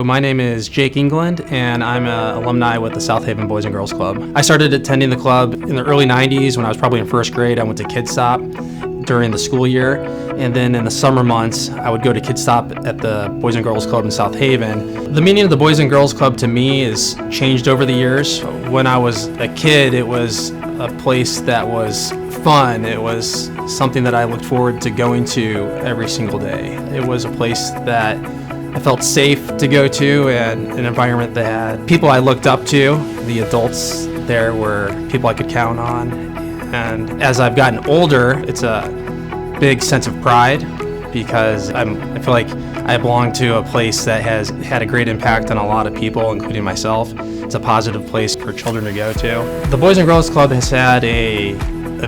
My name is Jake England, and I'm an alumni with the South Haven Boys and Girls Club. I started attending the club in the early 90s when I was probably in first grade. I went to Kid Stop during the school year, and then in the summer months, I would go to Kid Stop at the Boys and Girls Club in South Haven. The meaning of the Boys and Girls Club to me has changed over the years. When I was a kid, it was a place that was fun. It was something that I looked forward to going to every single day. It was a place that I felt safe to go to, and an environment that had people I looked up to. The adults there were people I could count on. And as I've gotten older, it's a big sense of pride because I feel like I belong to a place that has had a great impact on a lot of people, including myself. It's a positive place for children to go to. The Boys and Girls Club has had a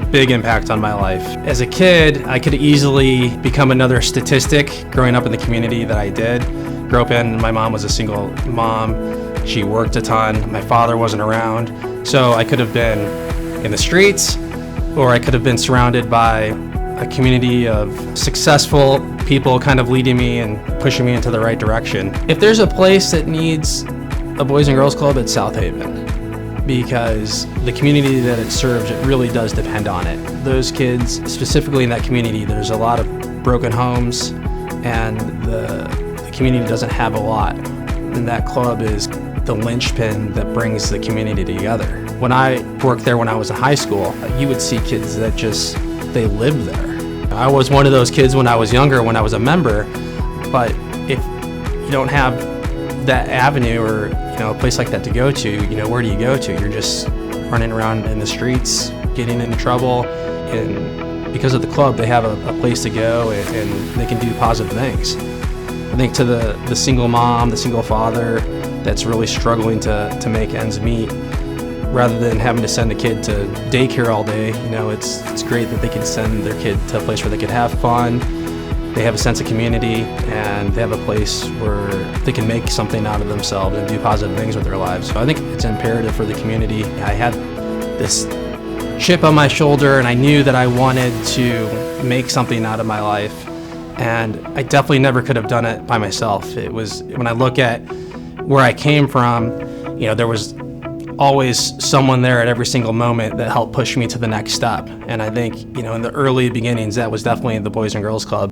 big impact on my life. As a kid, I could easily become another statistic growing up in the community that I did. Grew up in, my mom was a single mom. She worked a ton. My father wasn't around. So I could have been in the streets, or I could have been surrounded by a community of successful people kind of leading me and pushing me into the right direction. If there's a place that needs a Boys and Girls Club, it's South Haven, because the community that it serves, it really does depend on it. Those kids, specifically in that community, there's a lot of broken homes, and the community doesn't have a lot. And that club is the linchpin that brings the community together. When I worked there when I was in high school, you would see kids that they lived there. I was one of those kids when I was younger, when I was a member, but if you don't have that avenue or a place like that to go to, where do you go to? You're just running around in the streets, getting into trouble, and because of the club, they have a place to go and they can do positive things. I think to the single mom, the single father that's really struggling to make ends meet, rather than having to send a kid to daycare all day, it's great that they can send their kid to a place where they can have fun. They have a sense of community, and they have a place where they can make something out of themselves and do positive things with their lives. So I think it's imperative for the community. I had this chip on my shoulder, and I knew that I wanted to make something out of my life, and I definitely never could have done it by myself. It was, when I look at where I came from, there was always someone there at every single moment that helped push me to the next step. And I think, in the early beginnings, that was definitely the Boys and Girls Club.